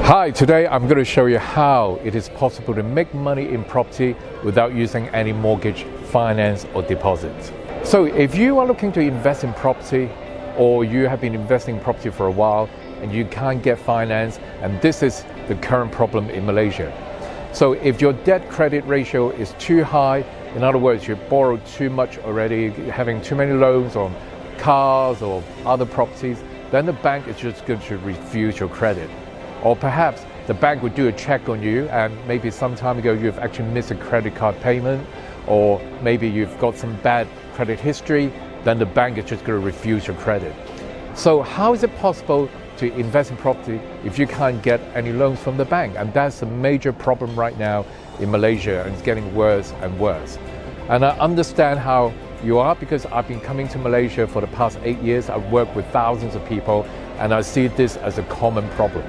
Hi, today I'm going to show you how it is possible to make money in property without using any mortgage, finance or deposits. So if you are looking to invest in property or you have been investing in property for a while and you can't get finance, and this is the current problem in Malaysia. So if your debt credit ratio is too high, in other words, you've borrowed too much already, having too many loans on cars or other properties, then the bank is just going to refuse your credit. Or perhaps the bank would do a check on you and maybe some time ago you've actually missed a credit card payment, or maybe you've got some bad credit history, then the bank is just going to refuse your credit. So how is it possible to invest in property if you can't get any loans from the bank? And that's a major problem right now in Malaysia, and it's getting worse and worse. And I understand how you are, because I've been coming to Malaysia for the past 8 years. I've worked with thousands of people and I see this as a common problem.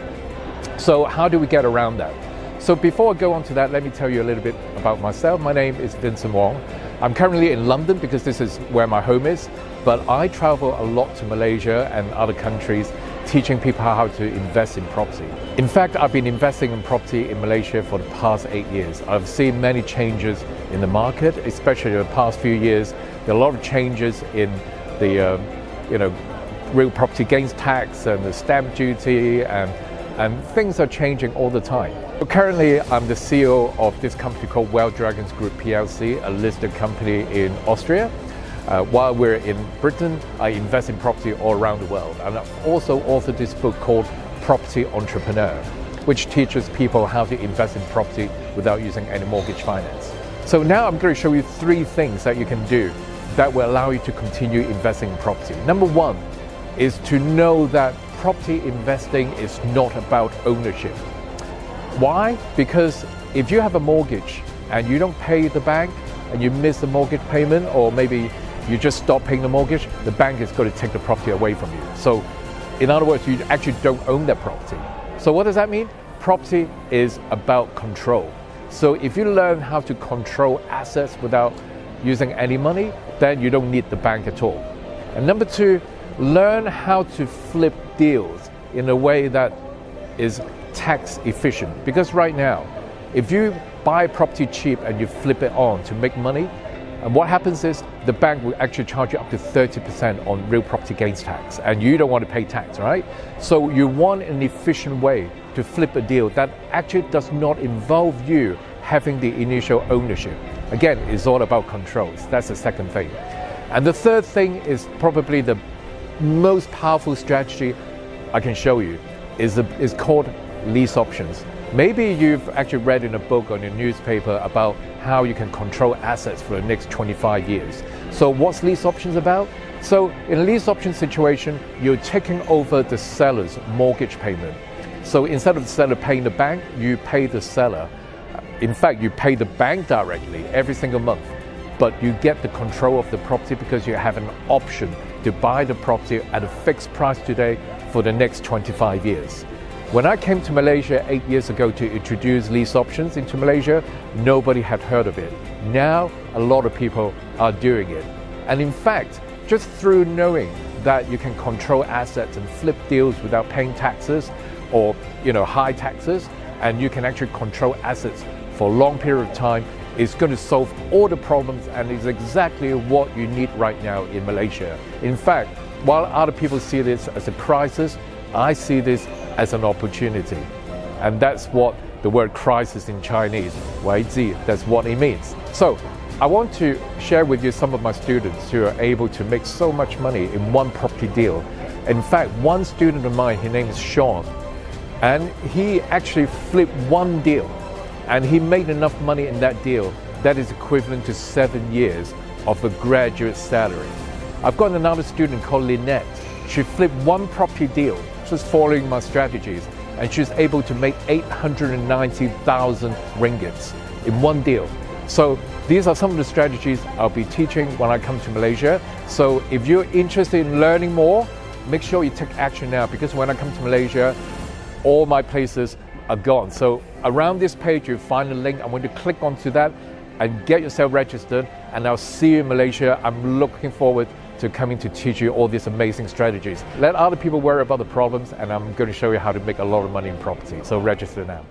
So how do we get around that? So before I go on to that, let me tell you a little bit about myself. My name is Vincent Wong. I'm currently in London because this is where my home is, but I travel a lot to Malaysia and other countries teaching people how to invest in property. In fact, I've been investing in property in Malaysia for the past 8 years. I've seen many changes in the market, especially in the past few years. There are a lot of changes in the real property gains tax and the stamp duty, and things are changing all the time. Currently, I'm the CEO of this company called Well Dragons Group PLC, a listed company in Austria. While we're in Britain, I invest in property all around the world. And I've also authored this book called Property Entrepreneur, which teaches people how to invest in property without using any mortgage finance. So now I'm going to show you 3 things that you can do that will allow you to continue investing in property. Number 1 is to know that property investing is not about ownership. Why? Because if you have a mortgage and you don't pay the bank and you miss the mortgage payment, or maybe you just stop paying the mortgage, the bank is going to take the property away from you. So in other words, you actually don't own that property. So what does that mean? Property is about control. So if you learn how to control assets without using any money, then you don't need the bank at all. And number 2, learn how to flip deals in a way that is tax efficient. Because right now, if you buy property cheap and you flip it on to make money, and what happens is the bank will actually charge you up to 30% on real property gains tax, and you don't want to pay tax, right? So you want an efficient way to flip a deal that actually does not involve you having the initial ownership. Again, it's all about controls. That's the second thing. And the third thing is probably the most powerful strategy I can show you is called lease options. Maybe you've actually read in a book or in a newspaper about how you can control assets for the next 25 years. So what's lease options about? So in a lease option situation, you're taking over the seller's mortgage payment. So instead of the seller paying the bank, you pay the seller. In fact, you pay the bank directly every single month, but you get the control of the property because you have an option to buy the property at a fixed price today for the next 25 years. When I came to Malaysia 8 years ago to introduce lease options into Malaysia, nobody had heard of it. Now, a lot of people are doing it. And in fact, just through knowing that you can control assets and flip deals without paying taxes or high taxes, and you can actually control assets for a long period of time, it's going to solve all the problems, and is exactly what you need right now in Malaysia. In fact, while other people see this as a crisis, I see this as an opportunity. And that's what the word crisis in Chinese, 危机, that's what it means. So I want to share with you some of my students who are able to make so much money in one property deal. In fact, one student of mine, his name is Sean, and he actually flipped one deal, and he made enough money in that deal that is equivalent to 7 years of a graduate salary. I've got another student called Lynette. She flipped one property deal, just following my strategies, and she's able to make 890,000 ringgits in one deal. So these are some of the strategies I'll be teaching when I come to Malaysia. So if you're interested in learning more, make sure you take action now, because when I come to Malaysia, all my places are gone. So around this page, you'll find a link. I'm going to click onto that and get yourself registered, and I'll see you in Malaysia. I'm looking forward to come in to teach you all these amazing strategies. Let other people worry about the problems, and I'm going to show you how to make a lot of money in property. So register now.